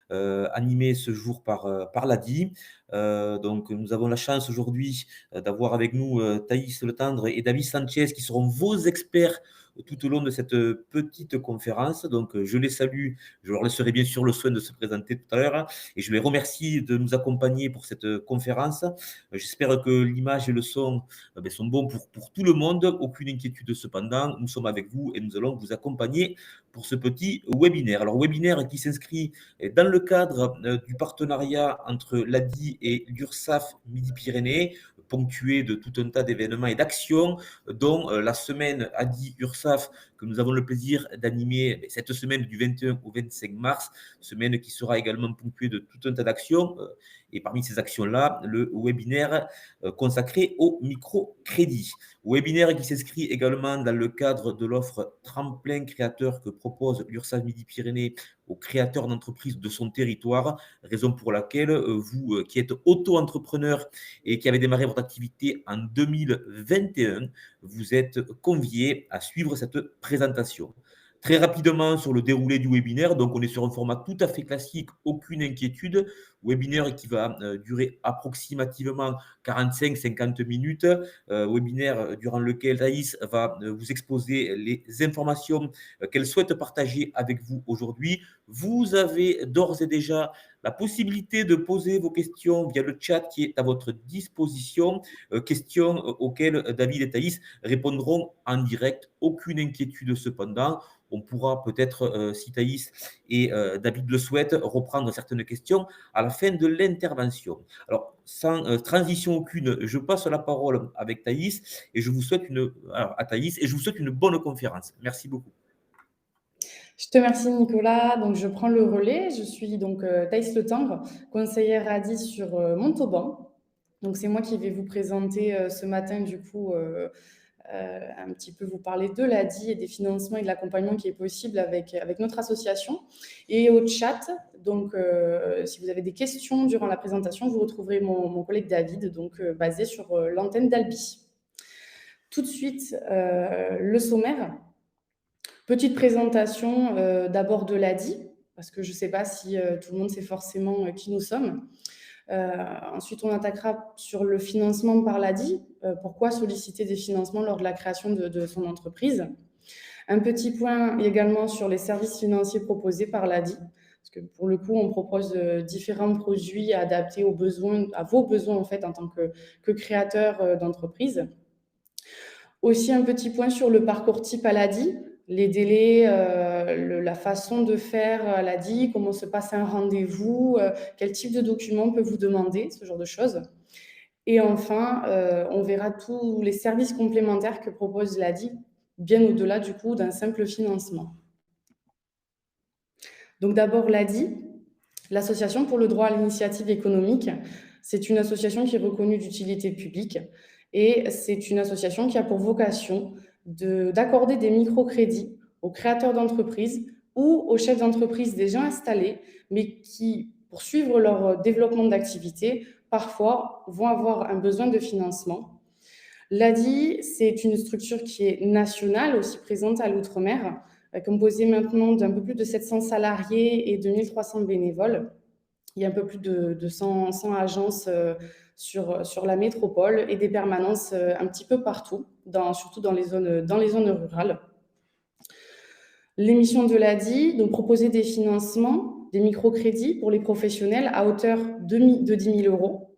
animé ce jour par Ladi. Donc nous avons la chance aujourd'hui, d'avoir avec nous, Thaïs Le Tendre et David Sanchez qui seront vos experts tout au long de cette, petite conférence. Donc, je les salue, je leur laisserai bien sûr le soin de se présenter tout à l'heure et je les remercie de nous accompagner pour cette, conférence. J'espère que l'image et le son, sont bons pour tout le monde. Aucune inquiétude cependant, nous sommes avec vous et nous allons vous accompagner pour ce petit webinaire. Alors webinaire qui s'inscrit dans le cadre, du partenariat entre l'ADI et l'URSSAF Midi-Pyrénées, ponctué de tout un tas d'événements et d'actions, dont la semaine ADI-URSSAF que nous avons le plaisir d'animer cette semaine du 21 au 25 mars, semaine qui sera également ponctuée de tout un tas d'actions. Et parmi ces actions-là, le webinaire consacré au microcrédit. Webinaire qui s'inscrit également dans le cadre de l'offre Tremplin Créateur que propose l'URSSAF Midi-Pyrénées aux créateurs d'entreprises de son territoire, raison pour laquelle vous qui êtes auto-entrepreneur et qui avez démarré votre activité en 2021, vous êtes conviés à suivre cette présentation. Très rapidement sur le déroulé du webinaire, donc on est sur un format tout à fait classique, aucune inquiétude. Webinaire qui va durer approximativement 45-50 minutes. Webinaire durant lequel Thaïs va vous exposer les informations qu'elle souhaite partager avec vous aujourd'hui. Vous avez d'ores et déjà la possibilité de poser vos questions via le chat qui est à votre disposition, questions auxquelles David et Thaïs répondront en direct. Aucune inquiétude cependant. On pourra peut-être, si Thaïs et David le souhaitent, reprendre certaines questions à la fin de l'intervention. Alors, sans transition aucune, je passe la parole avec Thaïs et je vous souhaite à Thaïs et je vous souhaite une bonne conférence. Merci beaucoup. Je te remercie Nicolas. Donc je prends le relais. Je suis donc Thaïs Le Tendre, conseillère ADI sur Montauban. Donc c'est moi qui vais vous présenter ce matin du coup un petit peu vous parler de l'ADI et des financements et de l'accompagnement qui est possible avec notre association. Et au chat, donc si vous avez des questions durant la présentation, vous retrouverez mon collègue David, donc basé sur l'antenne d'Albi. Tout de suite, le sommaire. Petite présentation d'abord de l'ADI, parce que je ne sais pas si tout le monde sait forcément qui nous sommes. Ensuite, on attaquera sur le financement par l'ADI. Pourquoi solliciter des financements lors de la création de son entreprise. Un petit point également sur les services financiers proposés par l'ADI, parce que pour le coup, on propose différents produits adaptés aux besoins, à vos besoins en fait en tant que créateur d'entreprise. Aussi un petit point sur le parcours type à l'ADI, les délais, la façon de faire à l'ADI, comment se passe un rendez-vous, quel type de document on peut vous demander, ce genre de choses. Et enfin, on verra tous les services complémentaires que propose l'ADI, bien au-delà du coup d'un simple financement. Donc d'abord l'ADI, l'Association pour le droit à l'initiative économique, c'est une association qui est reconnue d'utilité publique et c'est une association qui a pour vocation d'accorder des microcrédits aux créateurs d'entreprises ou aux chefs d'entreprise déjà installés, mais qui, pour suivre leur développement d'activité, parfois vont avoir un besoin de financement. L'ADI, c'est une structure qui est nationale, aussi présente à l'outre-mer, composée maintenant d'un peu plus de 700 salariés et de 1300 bénévoles. Il y a un peu plus de 100 agences sur la métropole et des permanences un petit peu partout, surtout dans les zones rurales. Les missions de l'ADI, donc proposer des financements, des microcrédits pour les professionnels à hauteur de 10 000 euros.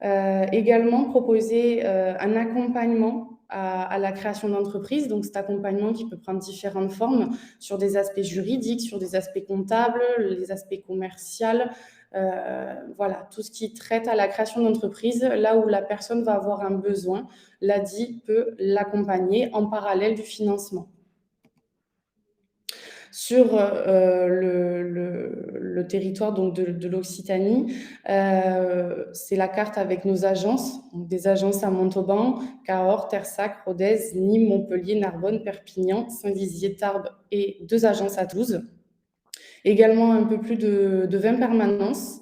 Également proposer un accompagnement à la création d'entreprise, donc cet accompagnement qui peut prendre différentes formes sur des aspects juridiques, sur des aspects comptables, les aspects commerciaux, voilà, tout ce qui traite à la création d'entreprise, là où la personne va avoir un besoin, l'ADI peut l'accompagner en parallèle du financement. Sur le territoire donc de l'Occitanie, c'est la carte avec nos agences, donc des agences à Montauban, Cahors, Tersac, Rodez, Nîmes, Montpellier, Narbonne, Perpignan, Saint-Dizier, Tarbes et 2 agences à Toulouse. Également un peu plus de 20 permanences,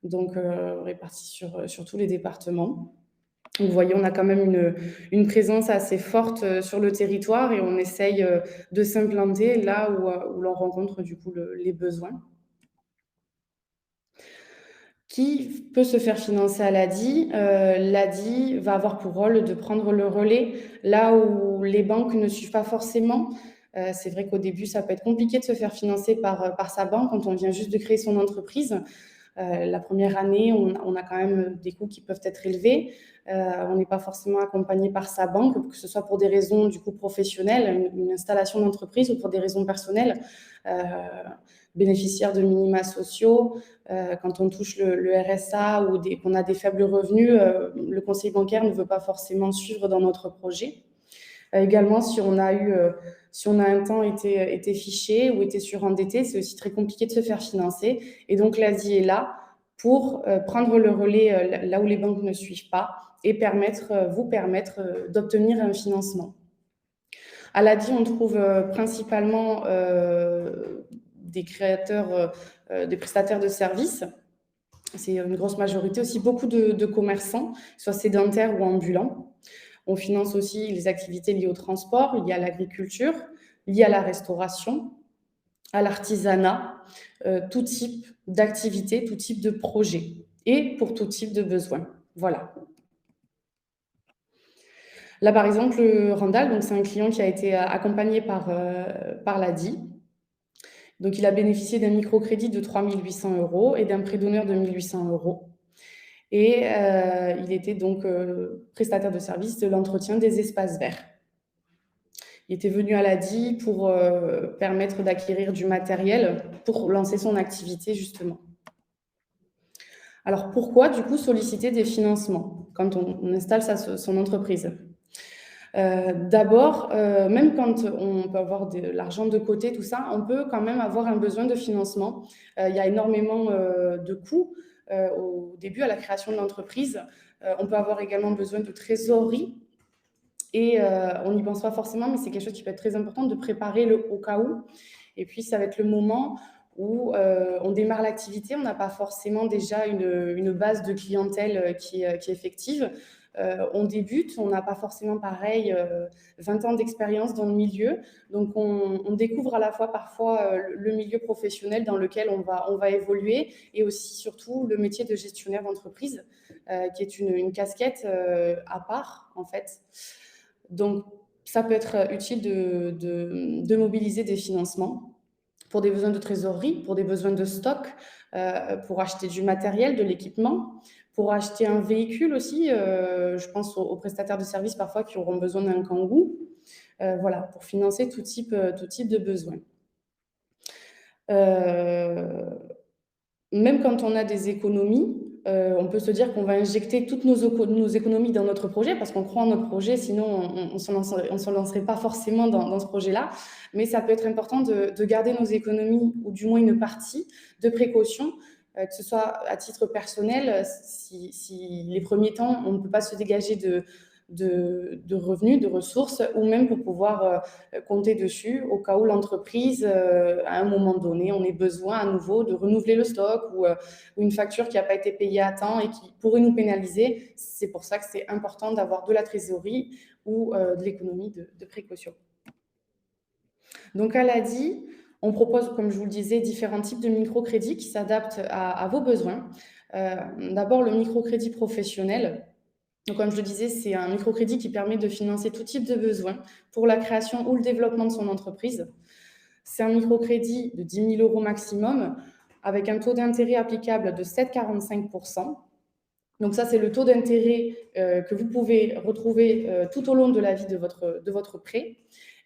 donc réparties sur tous les départements. Vous voyez, on a quand même une présence assez forte sur le territoire et on essaye de s'implanter là où l'on rencontre du coup les besoins. Qui peut se faire financer à l'ADI? L'ADI va avoir pour rôle de prendre le relais là où les banques ne suivent pas forcément. C'est vrai qu'au début, ça peut être compliqué de se faire financer par sa banque quand on vient juste de créer son entreprise. La première année, on a quand même des coûts qui peuvent être élevés. On n'est pas forcément accompagné par sa banque, que ce soit pour des raisons du coup professionnelles, une installation d'entreprise, ou pour des raisons personnelles, bénéficiaire de minima sociaux. Quand on touche le RSA ou qu'on a des faibles revenus, le conseil bancaire ne veut pas forcément suivre dans notre projet. Également, si on a un temps été fiché ou été surendetté, c'est aussi très compliqué de se faire financer. Et donc, l'ADI est là pour prendre le relais là où les banques ne suivent pas et vous permettre d'obtenir un financement. À l'ADI, on trouve principalement des prestataires de services. C'est une grosse majorité, aussi beaucoup de commerçants, soit sédentaires ou ambulants. On finance aussi les activités liées au transport, liées à l'agriculture, liées à la restauration, à l'artisanat, tout type d'activité, tout type de projet et pour tout type de besoin. Voilà. Là, par exemple, Randall, donc c'est un client qui a été accompagné par l'ADI. Donc, il a bénéficié d'un microcrédit de 3 800 € et d'un prêt d'honneur de 1 800 €. Et il était donc prestataire de service de l'entretien des espaces verts. Il était venu à l'ADI pour permettre d'acquérir du matériel pour lancer son activité, justement. Alors, pourquoi, du coup, solliciter des financements quand on installe son entreprise? D'abord, même quand on peut avoir de l'argent de côté, tout ça, on peut quand même avoir un besoin de financement. Il y a énormément de coûts au début, à la création de l'entreprise. On peut avoir également besoin de trésorerie. Et on n'y pense pas forcément, mais c'est quelque chose qui peut être très important de préparer au cas où. Et puis, ça va être le moment où on démarre l'activité, on n'a pas forcément déjà une base de clientèle qui est effective. On débute, on n'a pas forcément pareil 20 ans d'expérience dans le milieu. Donc, on découvre à la fois parfois le milieu professionnel dans lequel on va évoluer et aussi, surtout, le métier de gestionnaire d'entreprise, qui est une casquette à part, en fait. Donc, ça peut être utile de mobiliser des financements pour des besoins de trésorerie, pour des besoins de stock, pour acheter du matériel, de l'équipement, pour acheter un véhicule aussi. Je pense aux prestataires de services parfois qui auront besoin d'un kangou. Voilà, pour financer tout type de besoins. Même quand on a des économies, on peut se dire qu'on va injecter toutes nos économies dans notre projet parce qu'on croit en notre projet, sinon on ne se lancerait pas forcément dans ce projet-là. Mais ça peut être important de garder nos économies, ou du moins une partie, de précaution, que ce soit à titre personnel, si les premiers temps, on ne peut pas se dégager de revenus, de ressources, ou même pour pouvoir compter dessus au cas où l'entreprise, à un moment donné, on ait besoin à nouveau de renouveler le stock ou une facture qui n'a pas été payée à temps et qui pourrait nous pénaliser. C'est pour ça que c'est important d'avoir de la trésorerie ou de l'économie de précaution. Donc, à l'ADI, on propose, comme je vous le disais, différents types de microcrédits qui s'adaptent à vos besoins. D'abord, le microcrédit professionnel. Donc, comme je le disais, c'est un microcrédit qui permet de financer tout type de besoins pour la création ou le développement de son entreprise. C'est un microcrédit de 10 000 € maximum avec un taux d'intérêt applicable de 7,45%. Donc ça, c'est le taux d'intérêt que vous pouvez retrouver tout au long de la vie de votre prêt.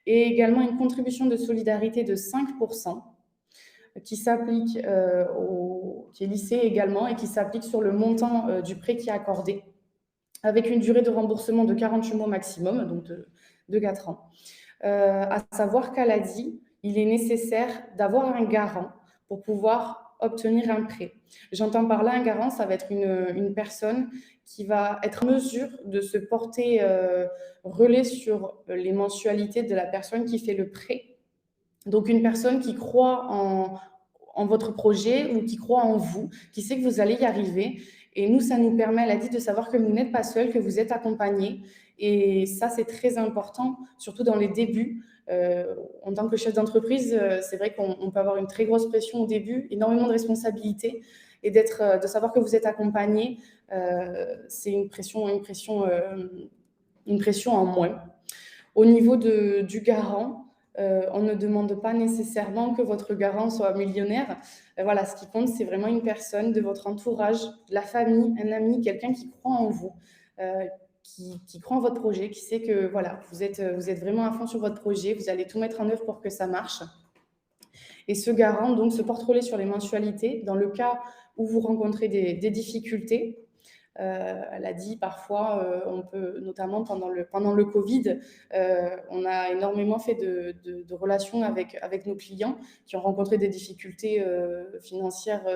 Et également une contribution de solidarité de 5% qui s'applique, qui est lissée également et qui s'applique sur le montant du prêt qui est accordé, avec une durée de remboursement de 48 mois maximum, donc de 4 ans. À savoir qu'à l'ADI, il est nécessaire d'avoir un garant pour pouvoir obtenir un prêt. J'entends par là un garant, ça va être une personne qui va être en mesure de se porter relais sur les mensualités de la personne qui fait le prêt. Donc une personne qui croit en votre projet ou qui croit en vous, qui sait que vous allez y arriver. Et nous, ça nous permet, elle a dit, de savoir que vous n'êtes pas seul, que vous êtes accompagné. Et ça, c'est très important, surtout dans les débuts. En tant que chef d'entreprise, c'est vrai qu'on peut avoir une très grosse pression au début, énormément de responsabilités. et de savoir que vous êtes accompagné, c'est une pression en moins. Au niveau du garant, on ne demande pas nécessairement que votre garant soit millionnaire. Voilà, ce qui compte, c'est vraiment une personne de votre entourage, de la famille, un ami, quelqu'un qui croit en vous, qui croit en votre projet, qui sait que voilà, vous êtes vraiment à fond sur votre projet, vous allez tout mettre en œuvre pour que ça marche. Et ce garant donc se porte relais sur les mensualités dans le cas où vous rencontrez des difficultés. Elle a dit parfois, on peut, notamment pendant le Covid, on a énormément fait de relations avec nos clients qui ont rencontré des difficultés financières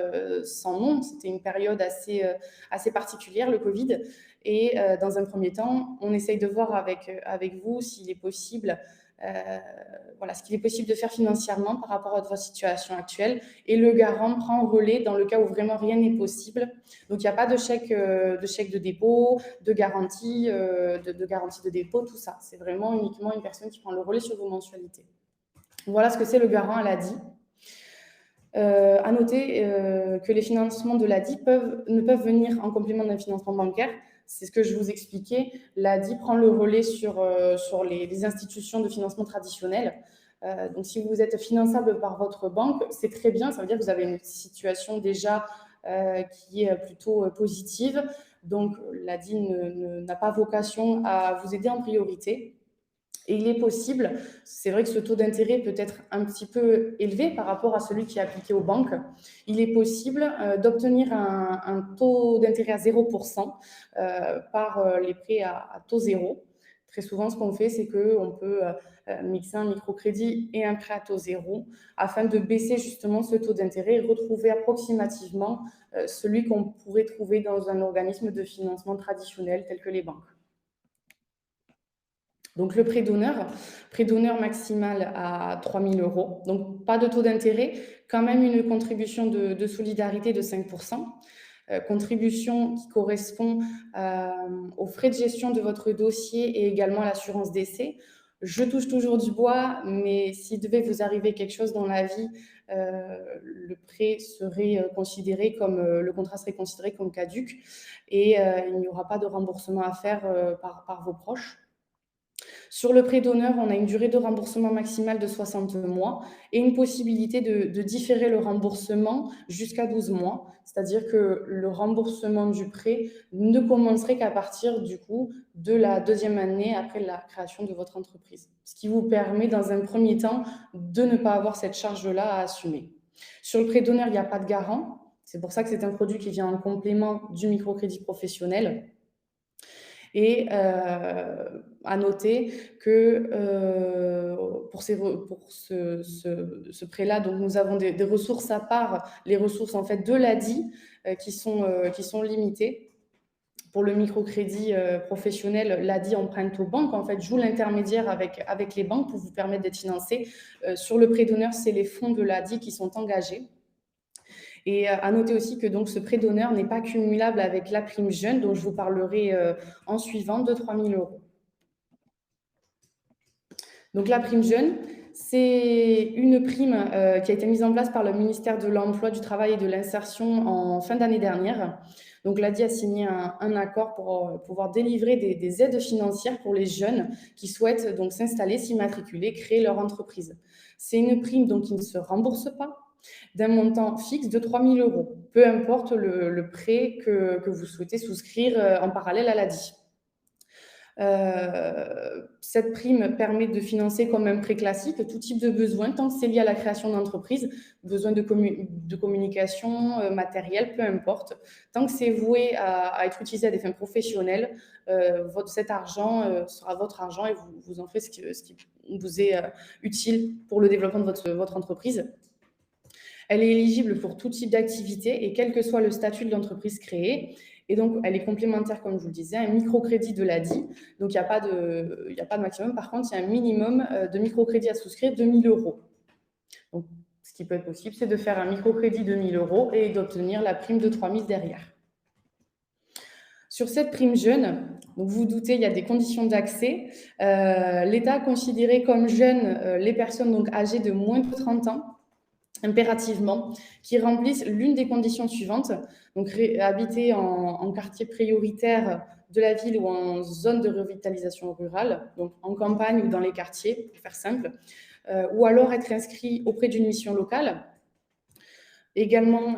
sans nom. C'était une période assez particulière, le Covid. Et dans un premier temps, on essaye de voir avec vous s'il est possible voilà, ce qu'il est possible de faire financièrement par rapport à votre situation actuelle. Et le garant prend relais dans le cas où vraiment rien n'est possible. Donc, il n'y a pas de chèque de dépôt, de garantie de dépôt, tout ça. C'est vraiment uniquement une personne qui prend le relais sur vos mensualités. Voilà ce que c'est le garant à l'ADI. À noter que les financements de l'ADI ne peuvent venir en complément d'un financement bancaire. C'est ce que je vous expliquais. L'ADI prend le relais sur les institutions de financement traditionnelles. Donc, si vous êtes finançable par votre banque, c'est très bien. Ça veut dire que vous avez une situation déjà qui est plutôt positive. Donc, l'ADI n'a pas vocation à vous aider en priorité. Et il est possible, c'est vrai que ce taux d'intérêt peut être un petit peu élevé par rapport à celui qui est appliqué aux banques. Il est possible d'obtenir un taux d'intérêt à 0% par les prêts à taux zéro. Très souvent, ce qu'on fait, c'est qu'on peut mixer un microcrédit et un prêt à taux zéro afin de baisser justement ce taux d'intérêt et retrouver approximativement celui qu'on pourrait trouver dans un organisme de financement traditionnel tel que les banques. Donc, le prêt d'honneur maximal à 3 000 €. Donc, pas de taux d'intérêt, quand même une contribution de solidarité de 5%. Contribution qui correspond aux frais de gestion de votre dossier et également à l'assurance décès. Je touche toujours du bois, mais s'il devait vous arriver quelque chose dans la vie, le prêt serait considéré comme, le contrat serait considéré comme caduc et il n'y aura pas de remboursement à faire par vos proches. Sur le prêt d'honneur, on a une durée de remboursement maximale de 60 mois et une possibilité de différer le remboursement jusqu'à 12 mois. C'est-à-dire que le remboursement du prêt ne commencerait qu'à partir du coup de la deuxième année après la création de votre entreprise. Ce qui vous permet dans un premier temps de ne pas avoir cette charge-là à assumer. Sur le prêt d'honneur, il n'y a pas de garant. C'est pour ça que c'est un produit qui vient en complément du microcrédit professionnel. Et à noter que pour ce prêt-là, donc nous avons des ressources à part, les ressources en fait de l'ADI qui sont limitées. Pour le microcrédit professionnel, l'ADI emprunte aux banques, en fait, joue l'intermédiaire avec les banques pour vous permettre d'être financé. Sur le prêt d'honneur, c'est les fonds de l'ADI qui sont engagés. Et à noter aussi que donc, ce prêt d'honneur n'est pas cumulable avec la prime jeune, dont je vous parlerai en suivant, de 3 000 €. Donc la prime jeune, c'est une prime qui a été mise en place par le ministère de l'Emploi, du Travail et de l'Insertion en fin d'année dernière. Donc l'ADI a signé un accord pour pouvoir délivrer des aides financières pour les jeunes qui souhaitent donc s'installer, s'immatriculer, créer leur entreprise. C'est une prime donc qui ne se rembourse pas, d'un montant fixe de 3 000 €, peu importe le prêt que vous souhaitez souscrire en parallèle à l'ADI. Cette prime permet de financer comme un prêt classique tout type de besoin, tant que c'est lié à la création d'entreprise, besoin de communication, matériel, peu importe. Tant que c'est voué à être utilisé à des fins professionnelles, cet argent sera votre argent et vous en ferez ce qui vous est utile pour le développement de votre entreprise. Elle est éligible pour tout type d'activité et quel que soit le statut de l'entreprise créée. Et donc, elle est complémentaire, comme je vous le disais, à un microcrédit de l'ADI. Donc, il n'y a pas de maximum. Par contre, il y a un minimum de microcrédit à souscrire de 1 000 €. Donc, ce qui peut être possible, c'est de faire un microcrédit de 1 000 € et d'obtenir la prime de 3 000 € derrière. Sur cette prime jeune, donc vous vous doutez, il y a des conditions d'accès. L'État a considéré comme jeunes les personnes donc âgées de moins de 30 ans. impérativement, qui remplissent l'une des conditions suivantes, donc habiter en quartier prioritaire de la ville ou en zone de revitalisation rurale, donc en campagne ou dans les quartiers, pour faire simple, ou alors être inscrit auprès d'une mission locale. Également,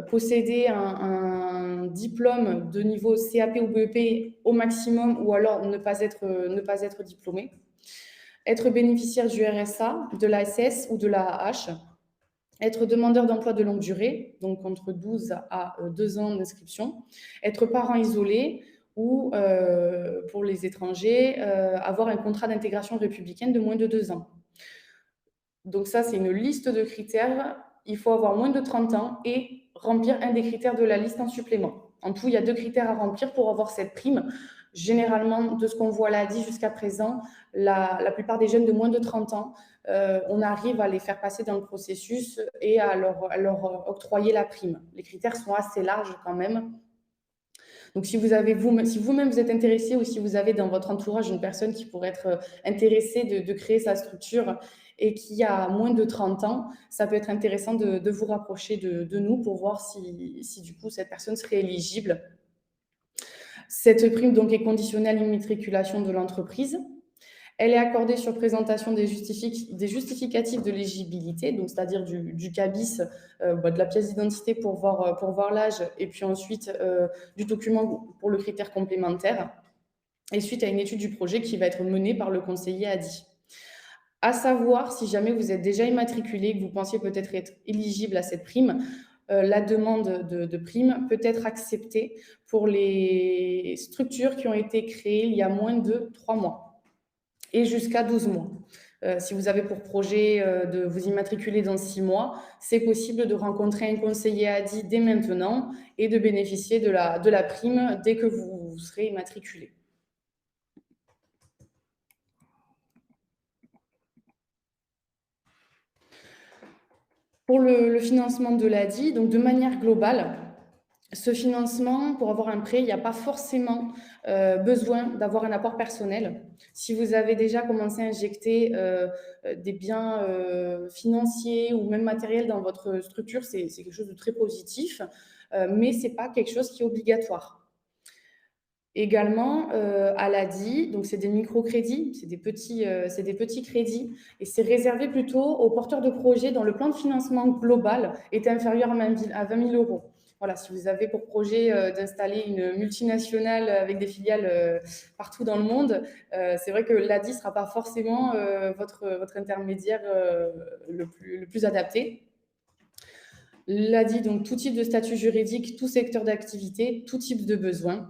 posséder un diplôme de niveau CAP ou BEP au maximum, ou alors ne pas être diplômé. Être bénéficiaire du RSA, de l'ASS ou de l'AAH. Être demandeur d'emploi de longue durée, donc entre 12 à 2 ans d'inscription. Être parent isolé ou, pour les étrangers, avoir un contrat d'intégration républicaine de moins de 2 ans. Donc ça, c'est une liste de critères. Il faut avoir moins de 30 ans et remplir un des critères de la liste en supplément. En tout, il y a 2 critères à remplir pour avoir cette prime. Généralement, de ce qu'on voit là dit jusqu'à présent, la plupart des jeunes de moins de 30 ans, on arrive à les faire passer dans le processus et à leur octroyer la prime. Les critères sont assez larges quand même. Donc, si vous-même vous êtes intéressé ou si vous avez dans votre entourage une personne qui pourrait être intéressée de créer sa structure et qui a moins de 30 ans, ça peut être intéressant de vous rapprocher de nous pour voir si du coup cette personne serait éligible. Cette prime donc est conditionnelle à l'immatriculation de l'entreprise. Elle est accordée sur présentation des justificatifs de l'éligibilité, donc c'est-à-dire du CABIS, de la pièce d'identité pour voir l'âge, et puis ensuite du document pour le critère complémentaire, et suite à une étude du projet qui va être menée par le conseiller ADI. À savoir, si jamais vous êtes déjà immatriculé, que vous pensiez peut-être être éligible à cette prime, la demande de prime peut être acceptée pour les structures qui ont été créées il y a moins de 3 mois et jusqu'à 12 mois. Si vous avez pour projet de vous immatriculer dans 6 mois, c'est possible de rencontrer un conseiller ADI dès maintenant et de bénéficier de la prime dès que vous serez immatriculé. Pour le financement de l'ADI, donc de manière globale, ce financement, pour avoir un prêt, il n'y a pas forcément besoin d'avoir un apport personnel. Si vous avez déjà commencé à injecter des biens financiers ou même matériels dans votre structure, c'est quelque chose de très positif, mais ce n'est pas quelque chose qui est obligatoire. Également, à l'ADI, donc c'est des microcrédits, c'est des petits crédits, et c'est réservé plutôt aux porteurs de projets dont le plan de financement global est inférieur à 20 000 euros. Voilà, si vous avez pour projet d'installer une multinationale avec des filiales partout dans le monde, c'est vrai que l'ADI ne sera pas forcément votre intermédiaire le plus adapté. L'ADI, donc tout type de statut juridique, tout secteur d'activité, tout type de besoin.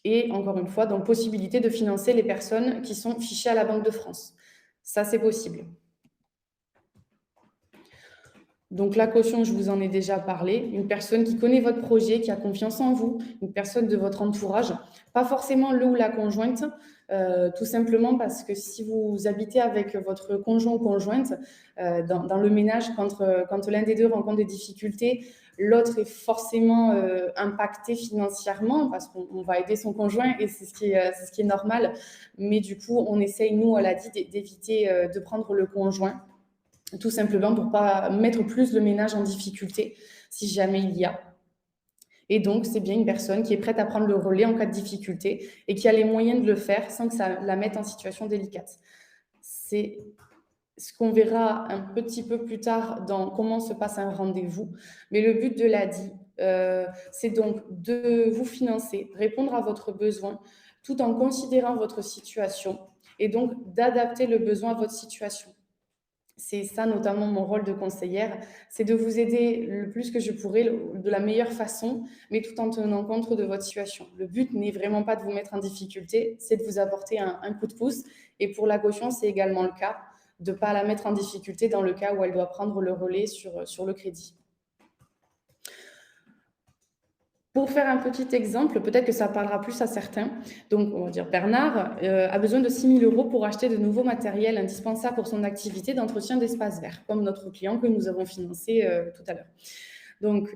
Et encore une fois, donc possibilité de financer les personnes qui sont fichées à la Banque de France. Ça, c'est possible. Donc la caution, je vous en ai déjà parlé. Une personne qui connaît votre projet, qui a confiance en vous, une personne de votre entourage, pas forcément le ou la conjointe, tout simplement parce que si vous habitez avec votre conjoint ou conjointe, dans le ménage, quand l'un des deux rencontre des difficultés, l'autre est forcément impacté financièrement parce qu'on va aider son conjoint et c'est ce qui est normal. Mais du coup, on essaye, nous, à l'ADI, d'éviter de prendre le conjoint, tout simplement pour ne pas mettre plus le ménage en difficulté si jamais il y a. Et donc, c'est bien une personne qui est prête à prendre le relais en cas de difficulté et qui a les moyens de le faire sans que ça la mette en situation délicate. C'est ce qu'on verra un petit peu plus tard dans comment se passe un rendez-vous. Mais le but de l'ADI, c'est donc de vous financer, répondre à votre besoin, tout en considérant votre situation et donc d'adapter le besoin à votre situation. C'est ça notamment mon rôle de conseillère, c'est de vous aider le plus que je pourrai, de la meilleure façon, mais tout en tenant compte de votre situation. Le but n'est vraiment pas de vous mettre en difficulté, c'est de vous apporter un coup de pouce. Et pour la caution, c'est également le cas, de ne pas la mettre en difficulté dans le cas où elle doit prendre le relais sur le crédit. Pour faire un petit exemple, peut-être que ça parlera plus à certains. Donc, on va dire Bernard a besoin de 6 000 € pour acheter de nouveaux matériels indispensables pour son activité d'entretien d'espaces verts, comme notre client que nous avons financé tout à l'heure. Donc,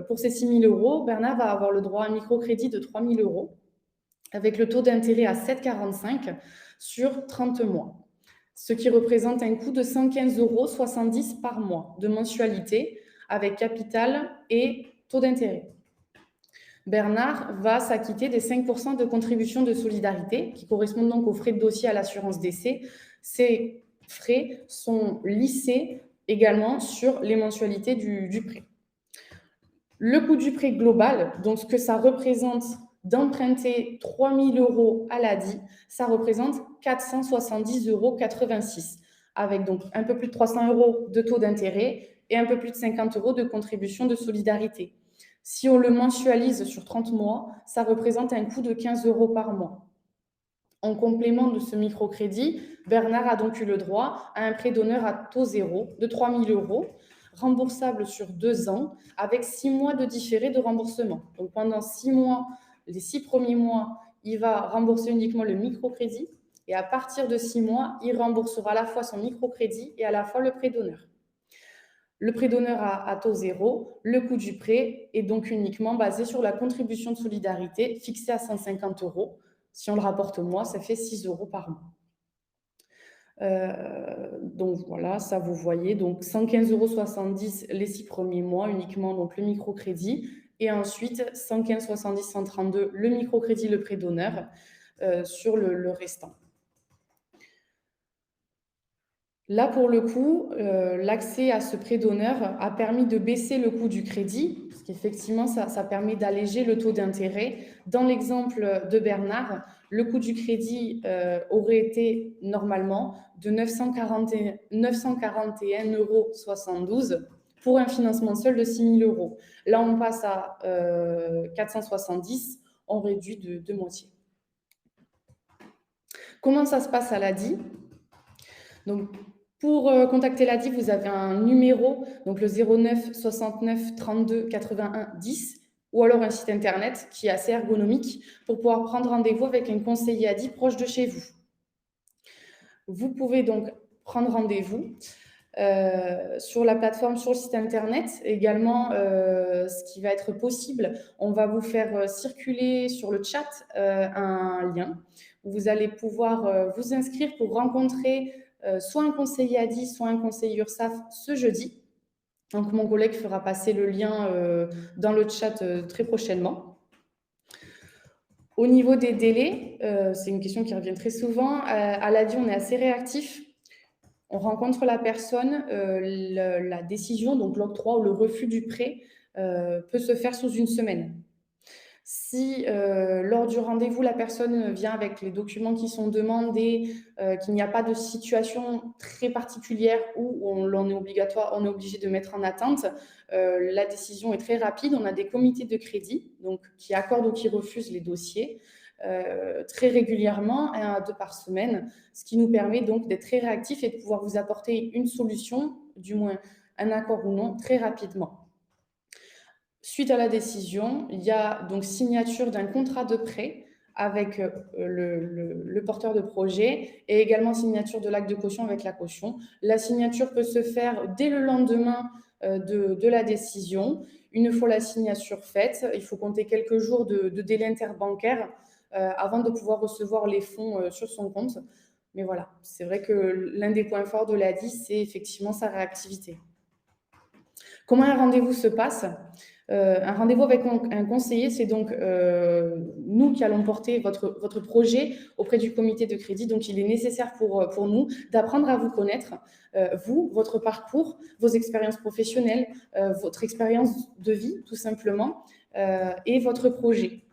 pour ces 6 000 €, Bernard va avoir le droit à un microcrédit de 3 000 € avec le taux d'intérêt à 7,45 sur 30 mois. ce qui représente un coût de 115,70 € par mois de mensualité avec capital et taux d'intérêt. Bernard va s'acquitter des 5% de contribution de solidarité qui correspondent donc aux frais de dossier à l'assurance décès. Ces frais sont lissés également sur les mensualités du prêt. Le coût du prêt global, donc ce que ça représente d'emprunter 3 000 € à l'ADI, ça représente 470,86 € avec donc un peu plus de 300 € de taux d'intérêt et un peu plus de 50 € de contribution de solidarité. Si on le mensualise sur 30 mois, ça représente un coût de 15 € par mois. En complément de ce microcrédit, Bernard a donc eu le droit à un prêt d'honneur à taux zéro de 3 000 €, remboursable sur 2 ans, avec 6 mois de différé de remboursement. Donc pendant 6 mois, les 6 premiers mois, il va rembourser uniquement le microcrédit, et à partir de 6 mois, il remboursera à la fois son microcrédit et à la fois le prêt d'honneur. Le prêt d'honneur à taux zéro, le coût du prêt est donc uniquement basé sur la contribution de solidarité fixée à 150 €. Si on le rapporte au mois, ça fait 6 € par mois. Donc voilà, ça vous voyez, donc 115,70 € les 6 premiers mois uniquement, donc le microcrédit, et ensuite 115,70 € 132 le microcrédit, le prêt d'honneur sur le restant. Là, pour le coup, l'accès à ce prêt d'honneur a permis de baisser le coût du crédit, parce qu'effectivement, ça permet d'alléger le taux d'intérêt. Dans l'exemple de Bernard, le coût du crédit aurait été normalement de 941,72 € pour un financement seul de 6 000 €. Là, on passe à 470, on réduit de moitié. Comment ça se passe à l'ADI ? Donc, pour contacter l'ADI, vous avez un numéro, donc le 09 69 32 81 10, ou alors un site internet qui est assez ergonomique pour pouvoir prendre rendez-vous avec un conseiller ADI proche de chez vous. Vous pouvez donc prendre rendez-vous sur la plateforme, sur le site internet. Également, ce qui va être possible, on va vous faire circuler sur le chat un lien où vous allez pouvoir vous inscrire pour rencontrer soit un conseiller ADI, soit un conseiller URSSAF ce jeudi. Donc, mon collègue fera passer le lien dans le chat très prochainement. Au niveau des délais, c'est une question qui revient très souvent. À l'ADI, on est assez réactif. On rencontre la personne, la décision, donc l'octroi ou le refus du prêt, peut se faire sous une semaine. Si lors du rendez-vous, la personne vient avec les documents qui sont demandés, qu'il n'y a pas de situation très particulière où on est obligé de mettre en attente, la décision est très rapide. On a des comités de crédit donc, qui accordent ou qui refusent les dossiers très régulièrement, 1 à 2 par semaine, ce qui nous permet donc d'être très réactifs et de pouvoir vous apporter une solution, du moins un accord ou non, très rapidement. Suite à la décision, il y a donc signature d'un contrat de prêt avec le porteur de projet et également signature de l'acte de caution avec la caution. La signature peut se faire dès le lendemain de la décision. Une fois la signature faite, il faut compter quelques jours de délai interbancaire avant de pouvoir recevoir les fonds sur son compte. Mais voilà, c'est vrai que l'un des points forts de l'ADI, c'est effectivement sa réactivité. Comment un rendez-vous se passe ? Un rendez-vous avec un conseiller, c'est donc nous qui allons porter votre projet auprès du comité de crédit. Donc, il est nécessaire pour nous d'apprendre à vous connaître, vous, votre parcours, vos expériences professionnelles, votre expérience de vie, tout simplement, et votre projet.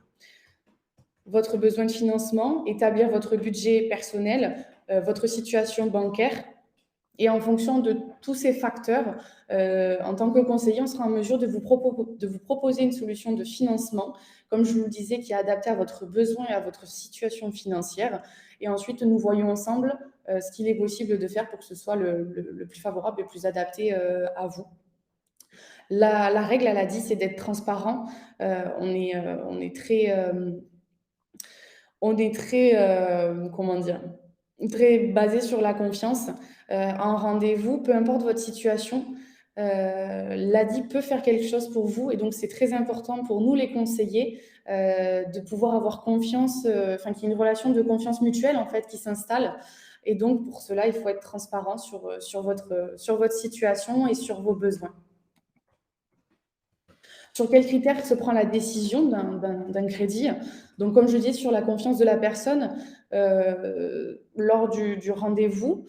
Votre besoin de financement, établir votre budget personnel, votre situation bancaire. Et en fonction de tous ces facteurs, en tant que conseiller, on sera en mesure de vous proposer une solution de financement, comme je vous le disais, qui est adaptée à votre besoin et à votre situation financière. Et ensuite, nous voyons ensemble ce qu'il est possible de faire pour que ce soit le plus favorable et le plus adapté à vous. La règle à l'ADI, c'est d'être transparent. On est très comment dire, très basé sur la confiance. En rendez-vous, peu importe votre situation, l'ADI peut faire quelque chose pour vous et donc c'est très important pour nous les conseillers de pouvoir avoir confiance, qu'il y ait une relation de confiance mutuelle en fait qui s'installe Et donc, pour cela, il faut être transparent sur votre situation et sur vos besoins. Sur quels critères se prend la décision d'un crédit? Donc, comme je dis, sur la confiance de la personne, lors du rendez-vous,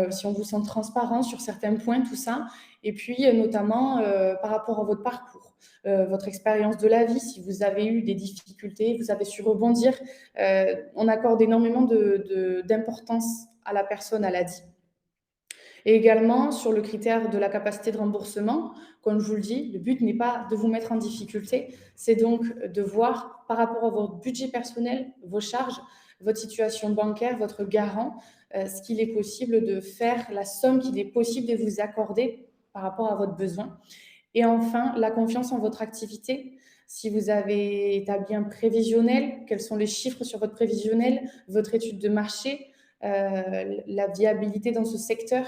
si on vous sent transparent sur certains points, tout ça. Et puis, notamment, par rapport à votre parcours, votre expérience de la vie, si vous avez eu des difficultés, vous avez su rebondir. On accorde énormément d'importance à la personne, à l'ADI. Et également, sur le critère de la capacité de remboursement, comme je vous le dis, le but n'est pas de vous mettre en difficulté, c'est donc de voir par rapport à votre budget personnel, vos charges, votre situation bancaire, votre garant, ce qu'il est possible de faire, la somme qu'il est possible de vous accorder par rapport à votre besoin. Et enfin, la confiance en votre activité. Si vous avez établi un prévisionnel, quels sont les chiffres sur votre prévisionnel, votre étude de marché, la viabilité dans ce secteur,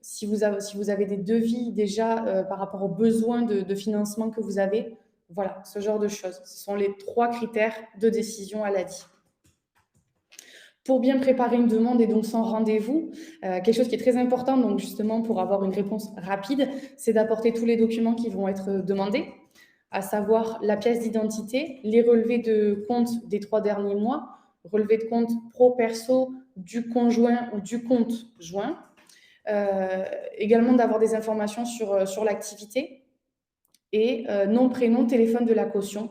si vous avez des devis déjà par rapport aux besoins de financement que vous avez. Voilà, ce genre de choses. Ce sont les 3 critères de décision à l'ADI. Pour bien préparer une demande et donc son rendez-vous, quelque chose qui est très important, donc justement pour avoir une réponse rapide, c'est d'apporter tous les documents qui vont être demandés, à savoir la pièce d'identité, les relevés de compte des 3 derniers mois, relevé de compte pro-perso du conjoint ou du compte joint, également d'avoir des informations sur l'activité et nom, prénom, téléphone de la caution.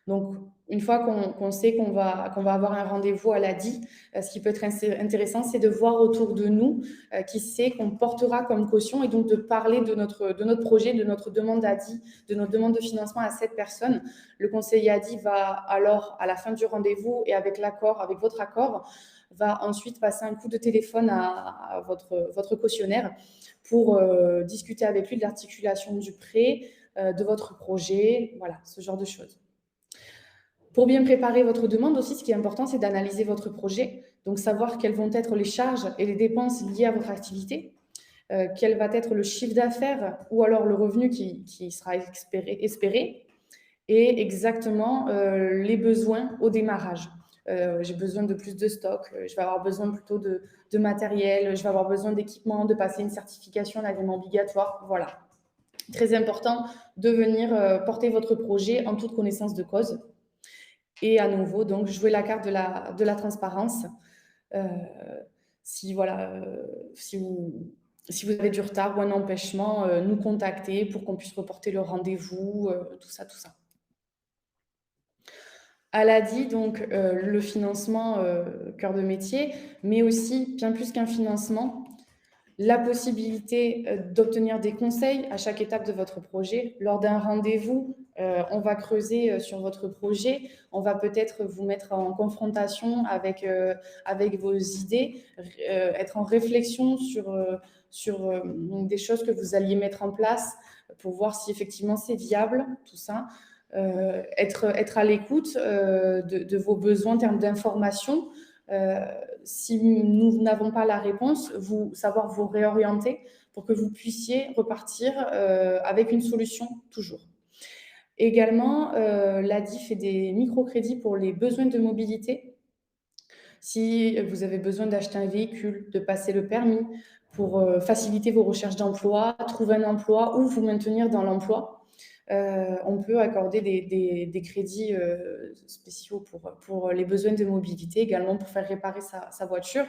Donc, une fois qu'on sait qu'on va avoir un rendez-vous à l'ADI, ce qui peut être intéressant, c'est de voir autour de nous qui sait qu'on portera comme caution et donc de parler de notre projet, de notre demande ADI, de notre demande de financement à cette personne. Le conseiller ADI va alors, à la fin du rendez-vous et avec votre accord, va ensuite passer un coup de téléphone à votre cautionnaire pour discuter avec lui de l'articulation du prêt, de votre projet, voilà, ce genre de choses. Pour bien préparer votre demande aussi, ce qui est important, c'est d'analyser votre projet, donc savoir quelles vont être les charges et les dépenses liées à votre activité, quel va être le chiffre d'affaires ou alors le revenu qui sera espéré et exactement les besoins au démarrage. J'ai besoin de plus de stock, je vais avoir besoin plutôt de matériel, je vais avoir besoin d'équipement, de passer une certification, l'agrément obligatoire, voilà. Très important de venir porter votre projet en toute connaissance de cause. Et à nouveau, donc, jouer la carte de la transparence. Si vous avez du retard ou un empêchement, nous contacter pour qu'on puisse reporter le rendez-vous, tout ça. À l'ADI, donc, le financement, cœur de métier, mais aussi, bien plus qu'un financement, la possibilité d'obtenir des conseils à chaque étape de votre projet. Lors d'un rendez-vous, on va creuser sur votre projet, on va peut-être vous mettre en confrontation avec vos idées, être en réflexion sur des choses que vous alliez mettre en place pour voir si effectivement c'est viable, tout ça. Être à l'écoute de vos besoins en termes d'information. Si nous n'avons pas la réponse, savoir vous réorienter pour que vous puissiez repartir avec une solution toujours. Également, l'ADI fait des microcrédits pour les besoins de mobilité. Si vous avez besoin d'acheter un véhicule, de passer le permis pour faciliter vos recherches d'emploi, trouver un emploi ou vous maintenir dans l'emploi, on peut accorder des crédits spéciaux pour les besoins de mobilité, également pour faire réparer sa voiture.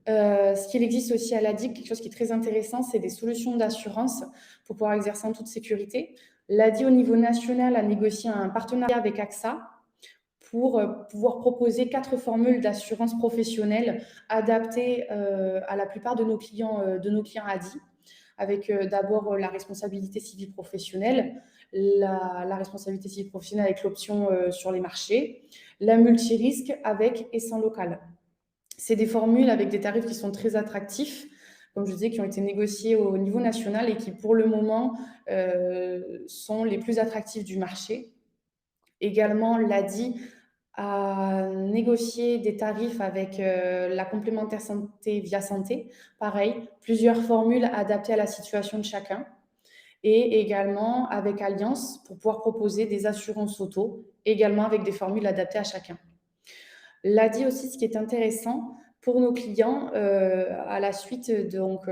Ce qu'il existe aussi à l'ADI, quelque chose qui est très intéressant, c'est des solutions d'assurance pour pouvoir exercer en toute sécurité. L'ADI, au niveau national, a négocié un partenariat avec AXA pour pouvoir proposer 4 formules d'assurance professionnelle adaptées à la plupart de nos clients ADI, avec d'abord la responsabilité civile professionnelle, la responsabilité civile professionnelle avec l'option sur les marchés, la multirisque avec et sans local. C'est des formules avec des tarifs qui sont très attractifs, comme je disais, qui ont été négociés au niveau national et qui, pour le moment, sont les plus attractifs du marché. Également, l'ADI a négocié des tarifs avec la complémentaire santé via santé. Pareil, plusieurs formules adaptées à la situation de chacun. Et également avec Alliance pour pouvoir proposer des assurances auto, également avec des formules adaptées à chacun. L'ADI aussi, ce qui est intéressant pour nos clients, à la suite donc,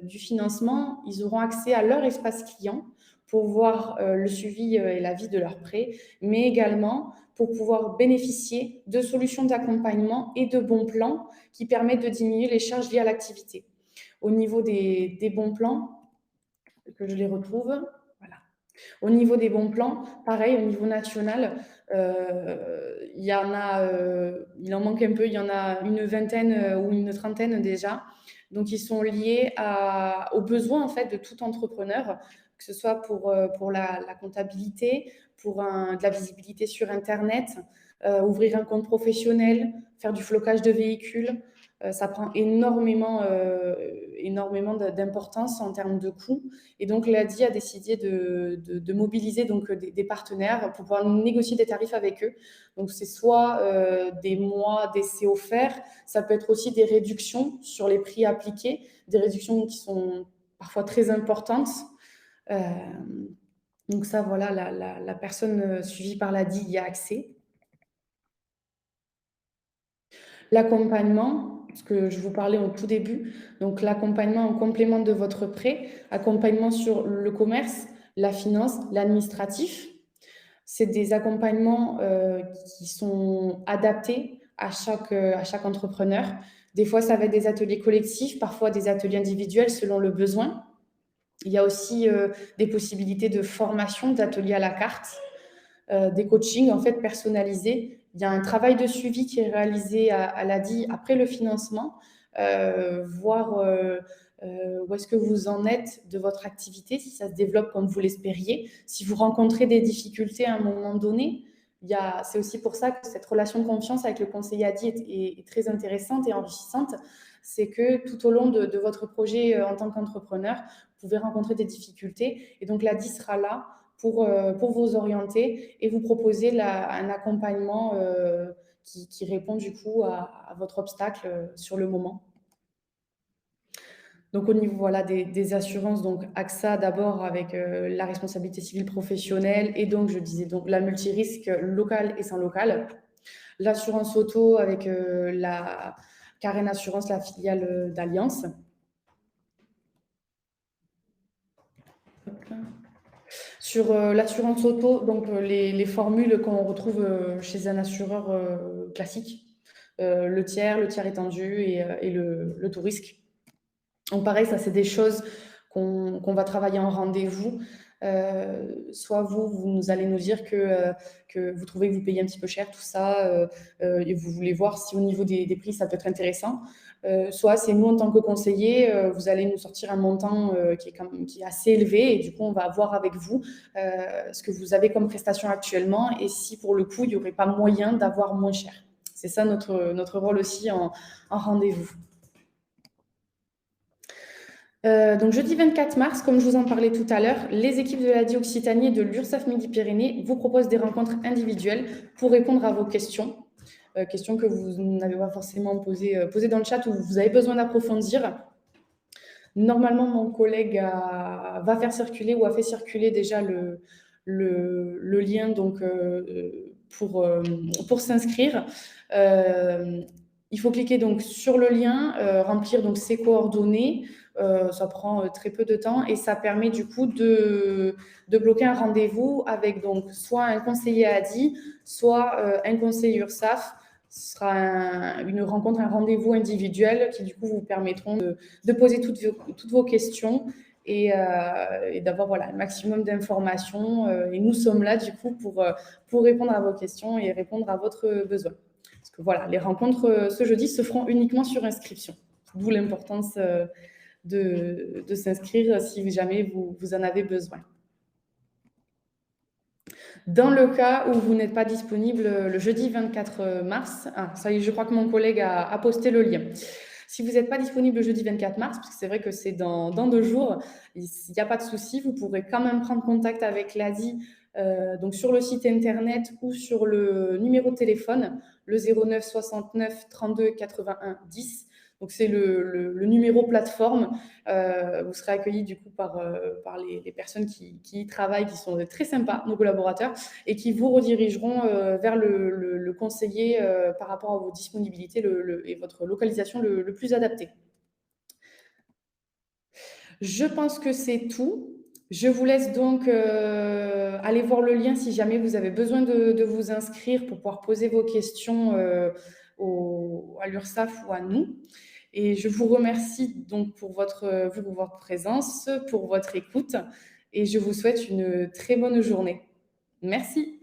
du financement, ils auront accès à leur espace client pour voir le suivi et la vie de leur prêt, mais également pour pouvoir bénéficier de solutions d'accompagnement et de bons plans qui permettent de diminuer les charges liées à l'activité. Au niveau des bons plans, que je les retrouve, voilà. Au niveau des bons plans, pareil, au niveau national, il y en a, il en manque un peu, il y en a une vingtaine ou une trentaine déjà. Donc, ils sont liés aux besoins en fait de tout entrepreneur, que ce soit pour la comptabilité, pour de la visibilité sur Internet, ouvrir un compte professionnel, faire du flocage de véhicules. Ça prend énormément, énormément d'importance en termes de coûts. Et donc, l'ADI a décidé de mobiliser donc, des partenaires pour pouvoir négocier des tarifs avec eux. Donc, c'est soit des mois d'essai offerts, ça peut être aussi des réductions sur les prix appliqués, des réductions qui sont parfois très importantes. Euh, donc ça, voilà, la personne suivie par l'ADI y a accès. L'accompagnement, ce que je vous parlais au tout début, donc l'accompagnement en complément de votre prêt, accompagnement sur le commerce, la finance, l'administratif. C'est des accompagnements qui sont adaptés à chaque entrepreneur. Des fois, ça va être des ateliers collectifs, parfois des ateliers individuels selon le besoin. Il y a aussi des possibilités de formation, d'ateliers à la carte, des coachings en fait personnalisés. Il y a un travail de suivi qui est réalisé à l'ADI après le financement, voir où est-ce que vous en êtes de votre activité, si ça se développe comme vous l'espériez, si vous rencontrez des difficultés à un moment donné. C'est aussi pour ça que cette relation de confiance avec le conseiller ADI est très intéressante et enrichissante. C'est que tout au long de votre projet en tant qu'entrepreneur, vous pouvez rencontrer des difficultés et donc l'ADI sera là pour vous orienter et vous proposer un accompagnement qui répond du coup à votre obstacle sur le moment. Donc au niveau voilà, des assurances, donc AXA d'abord avec la responsabilité civile professionnelle et donc je disais donc la multirisque locale et sans local. L'assurance auto avec la Carène Assurance, la filiale d'Alliance. Sur l'assurance auto, donc les formules qu'on retrouve chez un assureur classique, le tiers étendu et le tout risque. Donc pareil, ça c'est des choses qu'on va travailler en rendez-vous. Soit vous allez nous dire que vous trouvez que vous payez un petit peu cher tout ça et vous voulez voir si au niveau des prix ça peut être intéressant. Soit c'est nous en tant que conseillers, vous allez nous sortir un montant qui est assez élevé et du coup on va voir avec vous ce que vous avez comme prestation actuellement et si pour le coup il n'y aurait pas moyen d'avoir moins cher. C'est ça notre rôle aussi en rendez-vous. Donc jeudi 24 mars, comme je vous en parlais tout à l'heure, les équipes de l'ADI Occitanie et de l'URSSAF Midi-Pyrénées vous proposent des rencontres individuelles pour répondre à vos questions. Questions que vous n'avez pas forcément posées dans le chat ou vous avez besoin d'approfondir. Normalement, mon collègue va faire circuler ou a fait circuler déjà le lien donc, pour s'inscrire. Il faut cliquer donc sur le lien, remplir donc ses coordonnées. Ça prend très peu de temps et ça permet du coup de bloquer un rendez-vous avec donc soit un conseiller ADI, soit un conseiller URSSAF. Ce sera une rencontre, un rendez-vous individuel qui du coup vous permettront de poser toutes vos questions et d'avoir voilà, un maximum d'informations. Et nous sommes là du coup pour répondre à vos questions et répondre à votre besoin. Parce que voilà, les rencontres ce jeudi se feront uniquement sur inscription. D'où l'importance de s'inscrire si jamais vous en avez besoin. Dans le cas où vous n'êtes pas disponible le jeudi 24 mars, ça y est, je crois que mon collègue a posté le lien. Si vous n'êtes pas disponible le jeudi 24 mars, parce que c'est vrai que c'est dans 2 jours, il n'y a pas de souci, vous pourrez quand même prendre contact avec l'ADI donc sur le site internet ou sur le numéro de téléphone, le 09 69 32 81 10. Donc, c'est le numéro plateforme. Vous serez accueillis du coup par les personnes qui y travaillent, qui sont très sympas, nos collaborateurs, et qui vous redirigeront vers le conseiller par rapport à vos disponibilités et votre localisation le plus adapté. Je pense que c'est tout. Je vous laisse donc aller voir le lien si jamais vous avez besoin de vous inscrire pour pouvoir poser vos questions à l'URSSAF ou à nous. Et je vous remercie donc pour votre présence, pour votre écoute, et je vous souhaite une très bonne journée. Merci.